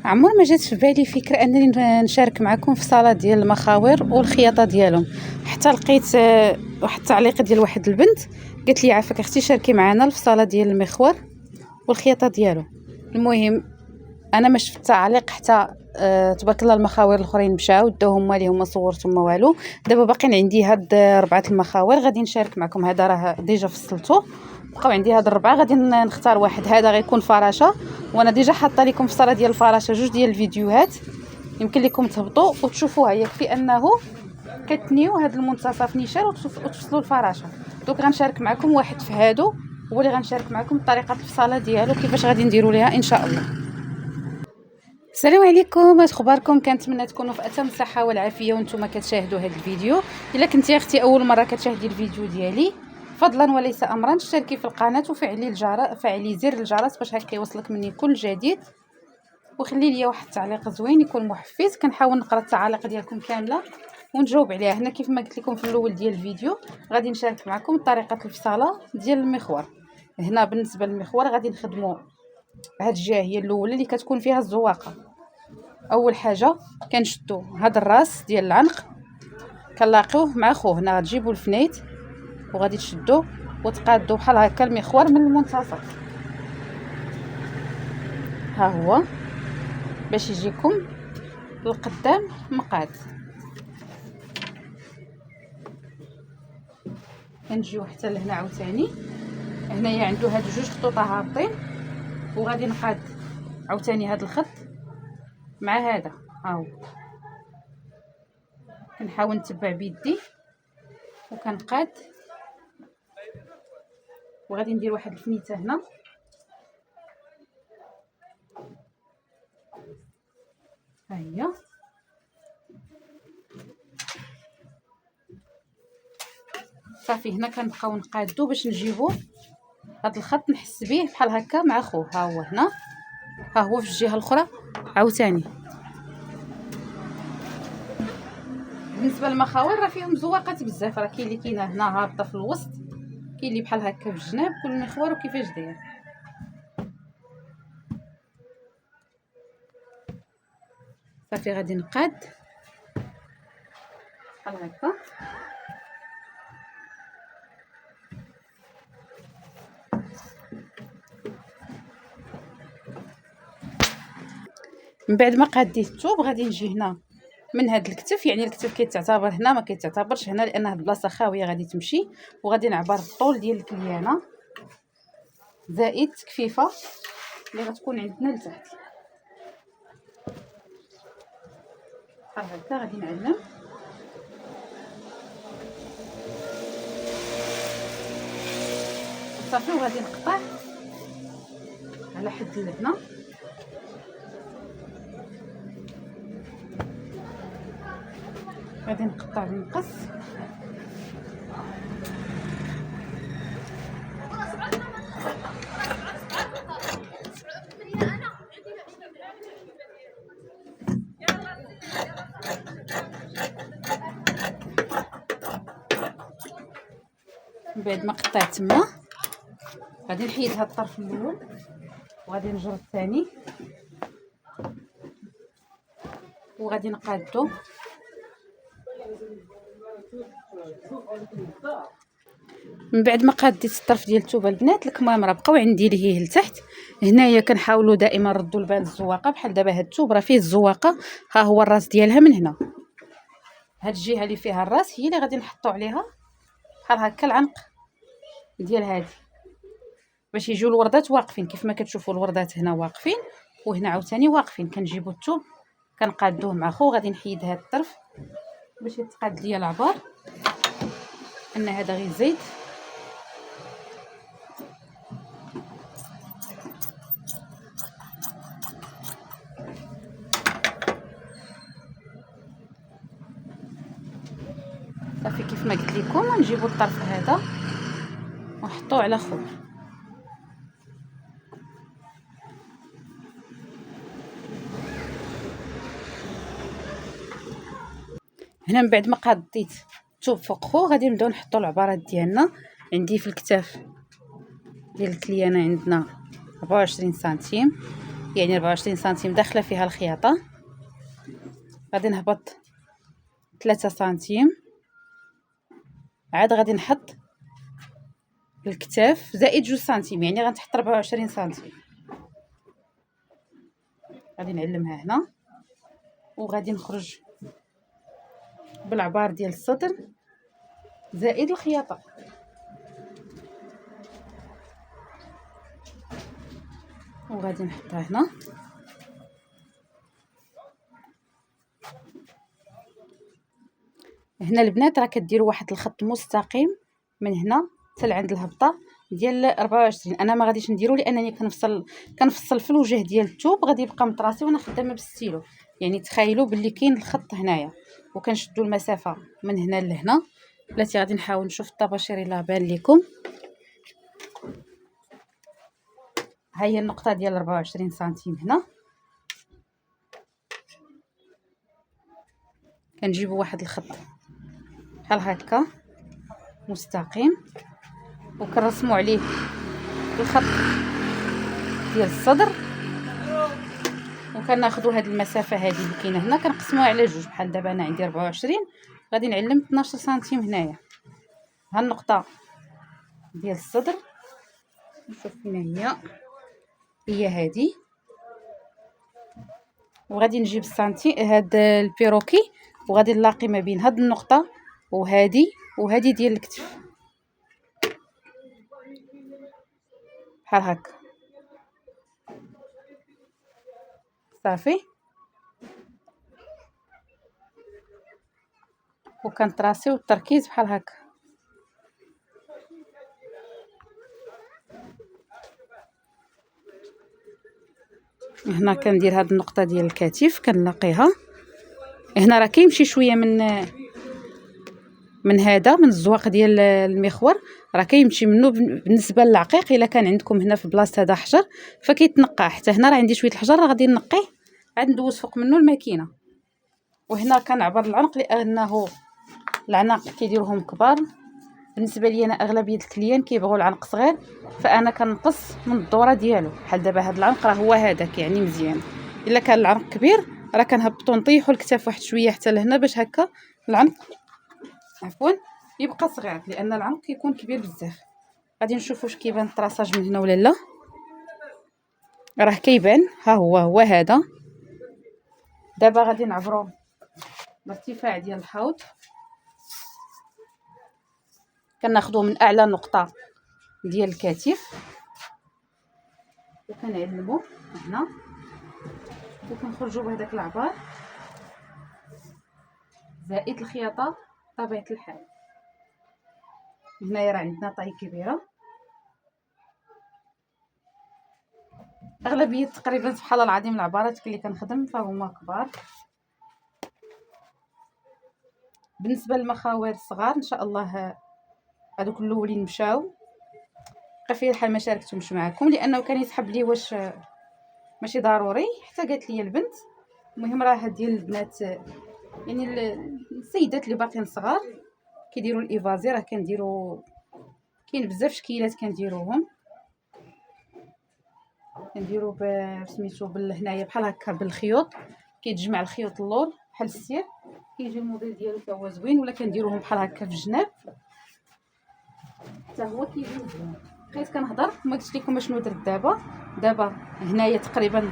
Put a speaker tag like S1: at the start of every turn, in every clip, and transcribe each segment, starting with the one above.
S1: عمر ما جات في بالي فكره انني نشارك معكم في صاله ديال المخاور والخياطه ديالهم. حتى لقيت واحد التعليق ديال واحد البنت قالت لي عافاك اختي شاركي معنا في الصاله ديال المخور والخياطه ديالو. المهم انا ما شفت تعليق حتى تبارك الله المخاور الاخرين مشاو داو هما اللي هما صورتهم ما والو. دابا باقيين عندي هاد 4 المخاور غادي نشارك معكم. هذا راه ديجا فصلته، بقاو عندي هاد 4 غادي نختار واحد. هذا غيكون فراشه، وانا ديجا حاطه لكم في الصاله ديال الفراشه 2 ديال الفيديوهات يمكن لكم تهبطوا وتشوفوها. يكفي انه كتنيو هاد المنتصف نيشان وتفصلوا الفراشه. دوك غنشارك معكم واحد في هادو هو اللي غنشارك معكم طريقه الفصاله ديالو كيفاش غادي نديروا ليها ان شاء الله. السلام عليكم، اش اخباركم؟ كنتمنى تكونوا في اتم الصحه والعافيه وانتم كتشاهدوا هذا الفيديو. الا كنتي اختي اول مره كتشاهدي الفيديو ديالي فضلا وليس امرا اشتركي في القناه وفعلي الجرس، فعلي زر الجرس باش هكا يوصلك مني كل جديد، وخلي لي واحد التعليق زوين يكون محفز. كنحاول نقرا التعاليق ديالكم كامله ونجاوب عليها. هنا كيف ما قلت لكم في الاول ديال الفيديو غادي نشارك معكم طريقه الفصاله ديال المخور. هنا بالنسبه للمخور غادي نخدموا هاد الجهه هي الاولى اللي كتكون فيها الزواقه. اول حاجه كنشدوا هذا الراس ديال العنق كنلاقيوه مع خوه. هنا غتجيبوا الفنيت وغادي تشدوه وتقادوا بحال هكا المخور من المنتصف. ها هو باش يجيكم للقدام مقاد. كنجيو حتى لهنا عاوتاني. هنايا عنده هاد 2 خطوط هابطين وغادي نقاد عاوتاني هاد الخط مع هذا. ها هو كنحاول نتبع بيدي وكنقاد وغادي ندير واحد الفنيته هنا. ها هي صافي. هنا كنبقاو نقادو باش نجيبو هاد الخط نحس به بحال هكا مع خوه. ها هو هنا، ها هو في الجهه الاخرى عاوتاني. بالنسبه للمخاور راه فيهم زواقات بزاف، راه كاين اللي كاينه هنا هابطه في الوسط، كاين اللي بحال هكا في الجناب. كل مخور وكيفاش داير. صافي غادي نقاد بحال هكا. من بعد ما قاديت الثوب غادي نجي هنا من هاد الكتف، يعني الكتف كيتعتبر هنا ما كيتعتبرش هنا لان هاد البلاصه خاويه غادي تمشي. وغادي نعبر الطول ديال الكليانه زائد تكفيفه اللي غتكون عندنا لتحت بحال هكا. غادي نعلم صافي وغادي نقطع على حد لهنا. غادي نقطع بالمقص من بعد ما قطعت تما غادي نحيد هاد الطرف الاول وغادي نجر الثاني وغادي نقادو. من بعد ما قاديت الطرف ديال الثوبه البنات الكمام راه بقاو عندي لهيه لتحت. هنايا كنحاولوا دائما نردوا البال الزواقه. بحال دابا هاد الثوب راه فيه الزواقه، ها هو الراس ديالها من هنا. هاد الجهه اللي فيها الراس هي اللي غادي نحطوا عليها بحال هكا العنق ديال هادي باش يجيو الوردات واقفين. كيف ما كتشوفوا الوردات هنا واقفين وهنا عاوتاني واقفين. كنجيبوا الثوب كنقادوه مع خو. غادي نحيد هاد الطرف باش يتقاد ليا العبار ان هذا غير زيت. صافي كيف ما قلت لكم نجيبوا الطرف هذا ونحطوه على خو. هنا من بعد ما قاديت الثوب فوق خو غادي نبداو نحطوا العبارات ديالنا. عندي في الكتاف ديال الكليانه عندنا 24 سنتيم يعني 24 سنتيم داخله فيها الخياطه. غادي نهبط 3 سنتيم، عاد غادي نحط الكتاف زائد 2 سنتيم، يعني غنحط 24 سنتيم. غادي نعلمها هنا وغادي نخرج بالعبار ديال الصدر زائد الخياطه. وغادي نحطها هنا. هنا البنات راه كديروا واحد الخط مستقيم من هنا حتى لعند الهبطه ديال 24. انا ما غاديش نديرو لانني كنفصل في الوجه ديال الثوب، غادي يبقى مطراسي وانا خدامه بالستيلو. يعني تخيلوا باللي كاين الخط هنايا، وكنشدوا المسافه من هنا لهنا. بلاتي غادي نحاول نشوف الطباشير الا بان لكم. ها هي النقطه ديال 24 سنتيم هنا. كنجيبوا واحد الخط بحال هكا مستقيم وكنرسموا عليه الخط ديال الصدر، وكناخذوا هذه المسافه هذه اللي كاينه هنا كنقسموها على جوج. بحال دابا انا عندي 24 غادي نعلم 12 سنتيم هنايا. ها النقطه ديال الصدر نشوف فين هي هذه. وغادي نجيب السنتي هاد البيروكي وغادي نلاقي ما بين هاد النقطه وهذه ديال الكتف بحال هكا صافي. وكنطراسيو التركيز بحال هكا. هنا كندير هاد النقطه ديال الكتف كنلاقيها هنا. راه كيمشي شويه من هذا من الزواق ديال المخور، راه كيمشي منه بالنسبه للعقيق. الا كان عندكم هنا في بلاصه هذا حجر فكيتنقى. حتى هنا راه عندي شويه الحجر راه غادي نقيه، عاد ندوز فوق منه الماكينه. وهنا كنعبر العنق لانه العناق كيديروهم كبار. بالنسبه لي انا اغلبيه الكليان كيبغوا العنق صغير، فانا كنقص من الدوره ديالو. بحال دابا هذا العنق راه هو هذاك يعني مزيان. الا كان العنق كبير راه كنهبطو نطيحوا الكتاف واحد شويه حتى لهنا باش هكا العنق يبقى صغير، لان العنق كيكون كبير بزاف. غادي نشوف واش كيبان الطراساج من هنا ولا لا. راه كيبان، ها هو هذا. دابا غادي نعبروا الارتفاع ديال الحوض. كناخذوه من اعلى نقطه ديال الكتف وكنعلموا هنا وكنخرجوا بهذاك العبار زائد الخياطه طبيعه الحال. هنايا راه عندنا طاي كبيره، اغلبيه تقريبا سبحان الله العظيم العبارات اللي كنخدم فهما كبار. بالنسبه للمخاور الصغار ان شاء الله هذوك الاولين مشاو، بقى فيا الحال ما شاركتهمش معكم لانه كان يسحب لي واش ماشي ضروري. حتى قالت لي البنت المهم راه ديال البنات يعني السيدات اللي باقيين صغار كيديروا الايفازي. راه كنديروا كاين بزاف شكيلات كنديروهم. كنديروا سميتو هنايا بحال هكا بالخيوط، كيتجمع الخيوط اللور بحال السير، كيجي الموديل ديالو حتى هو زوين. ولا كنديروهم بحال هكا في الجناب حتى هو كيجي مزيان. بقيت كنهضر ما قلت لكم شنو درت دابا هنايا تقريبا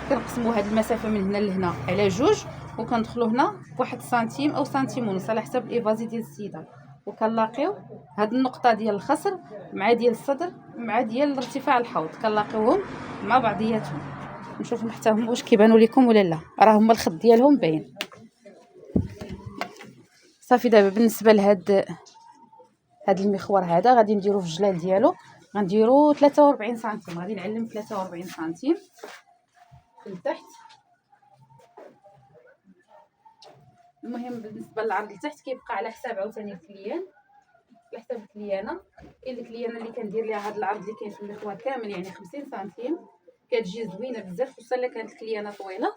S1: كنقسموا هذه المسافه من هنا لهنا على جوج، وكندخلوا هنا بواحد سنتيم او سنتيم ونص على حسب الايفازي ديال السيده. وكنلاقيو هاد النقطه ديال الخصر مع ديال الصدر مع ديال ارتفاع الحوض، كنلاقيوهم مع بعضياتهم. نشوفوا حتى هما واش كيبانوا لكم ولا لا. راه هما الخط ديالهم باين صافي. دابا بالنسبه لهاد المخور هذا غادي نديرو في الجلال ديالو، غنديرو 43 سنتيم. غادي نعلم 43 سنتيم لتحت. المهم بالنسبه للعرض لتحت كيبقى على حساب عاوتاني الكليان، على حساب الكليانه. كاين الكليانه اللي كندير ليها هذا العرض اللي كاين في المخوار كامل يعني 50 سنتيم، كتجي زوينه بزاف. خصوصا الا كانت الكليانه طويله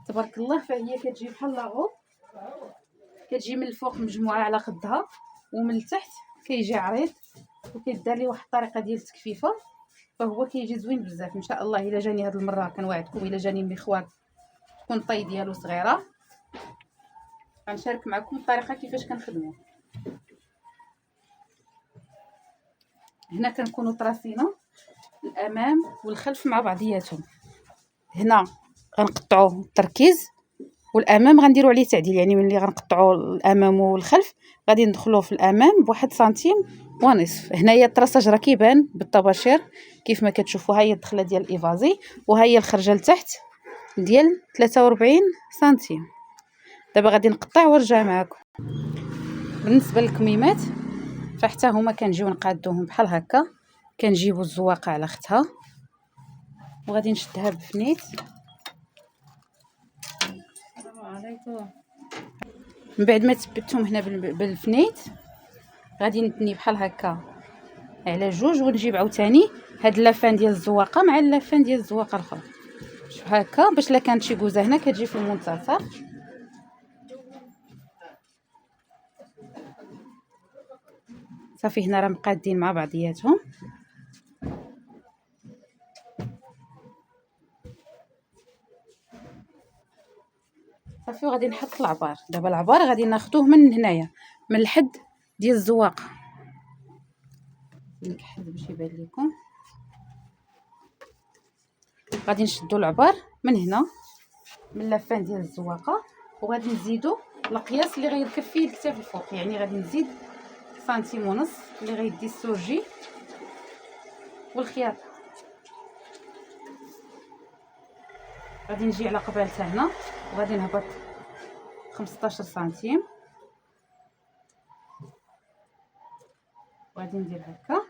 S1: تبارك الله، فهي كتجي بحال لاغو، كتجي من الفوق مجموعه على خدها ومن التحت كيجي عريض وكيدار ليه واحد الطريقه ديال التكفيفه. فهو كيجي زوين بزاف ان شاء الله. الا جاني هاد المره كنوعدكم الا جاني مخوار تكون الطي ديالو صغيره غنشارك معكم الطريقه كيفاش كنخدمو. هنا كنكونوا طراسينا الامام والخلف مع بعضياتهم. هنا غنقطعوا التركيز والامام غنديروا عليه تعديل، يعني ملي غنقطعوا الامام والخلف غادي ندخلوه في الامام بواحد سنتيم ونصف. هنايا الطراساج راه كيبان بالطباشير كيف ما كتشوفوا. ها هي الدخله ديال الايفازي وها هي الخرجه لتحت ديال 43 سنتيم. دابا غادي نقطع ونرجع معكم. بالنسبه للكميمات فحتى هما كنجيو نقادوهم بحال هكا، كنجيبوا الزواقه على اختها وغادي نشدها بفنيت. من بعد ما تثبتهم هنا بالفنيت غادي نتني بحال هكا على جوج ونجيب عاوتاني هاد اللافان ديال الزواقه مع اللافان ديال الزواقه الاخرى شوف هكا، باش لا كانت شي كوزه هنا كتجي في المنتصف. صافي هنا راه مقادين مع بعضياتهم. صافي وغادي نحط العبار. دابا العبار غادي ناخذوه من هنايا من الحد ديال الزواقه. نكحل باش يبان لكم. غادي نشدوا العبار من هنا من اللافان ديال الزواقه وغادي نزيدوا القياس اللي غيركب فيه الكتاف الفوق، يعني غادي نزيد سنتيم ونص اللي غيدي السورجي والخياطه. غادي نجي على قبالته هنا وغادي نهبط 15 سنتيم وغادي ندير هكا،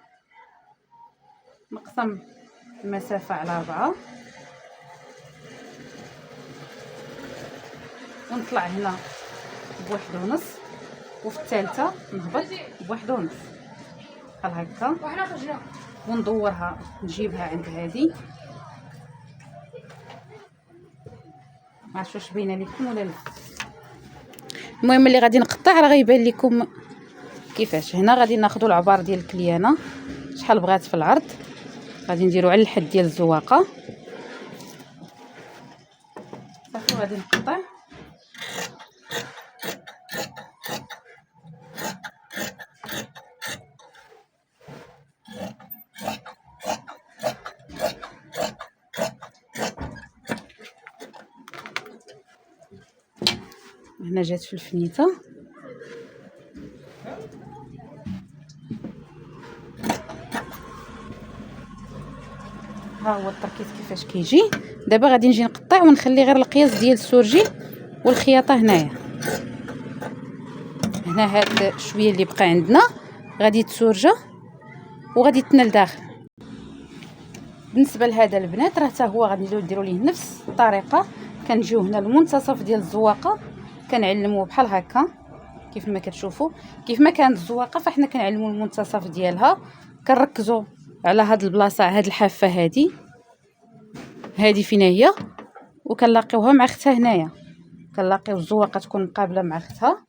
S1: نقسم المسافه على 4 ونطلع هنا بواحد ونص وفي الثالثه نهبط بواحد ونص بحال هكا وندورها نجيبها عند هذه. ما عرفتش واش باينه لكم ولا لا. المهم اللي غادي نقطع راه غيبان لكم كيفاش. هنا غادي ناخذوا العبار ديال الكليانه شحال بغات في العرض، غادي نديرو على الحد ديال الزواقه. صافي غادي نقطع هنا جات في الفنيته. ها هو التركيز كيفاش كيجي. دابا غادي نجي نقطع ونخلي غير القياس ديال السورجي والخياطه هنايا. هنا هاد شويه اللي بقى عندنا غادي تسورجا وغادي تنال داخل. بالنسبه لهذا البنات راه حتى هو غادي نديروا ليه نفس الطريقه. كنجيو هنا المنتصف ديال الزواقه كنعلموه بحال هكا كيف ما كتشوفوا. كيف ما كانت الزواقه فاحنا كنعلموا المنتصف ديالها، كنركزوا على هاد البلاصه هاد الحافه هادي فين هي وكنلاقيوها مع اختها هنايا. كنلاقيو الزواقه تكون مقابله مع اختها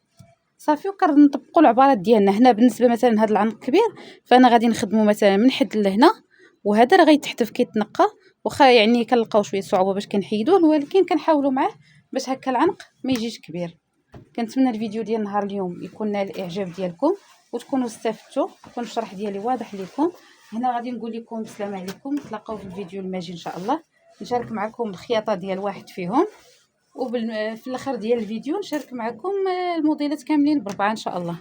S1: صافي وكنطبقوا العبارات ديالنا. هنا بالنسبه مثلا هاد العنق كبير فانا غادي نخدمه مثلا من حد لهنا وهذا راه غيتحتف كيتنقى. واخا يعني كنلقاو شويه صعوبه باش كنحيدوه ولكن كنحاولوا معاه باش هكا العنق ما يجيش كبير. كنتمنى الفيديو ديال نهار اليوم يكون نال الاعجاب ديالكم وتكونوا استفدتوا، يكون الشرح ديالي واضح لكم. هنا غادي نقول لكم السلام عليكم، نتلاقاو في الفيديو الماجي ان شاء الله. نشارك معكم الخياطه ديال واحد فيهم في الاخر ديال الفيديو نشارك معكم الموديلات كاملين ب4 ان شاء الله.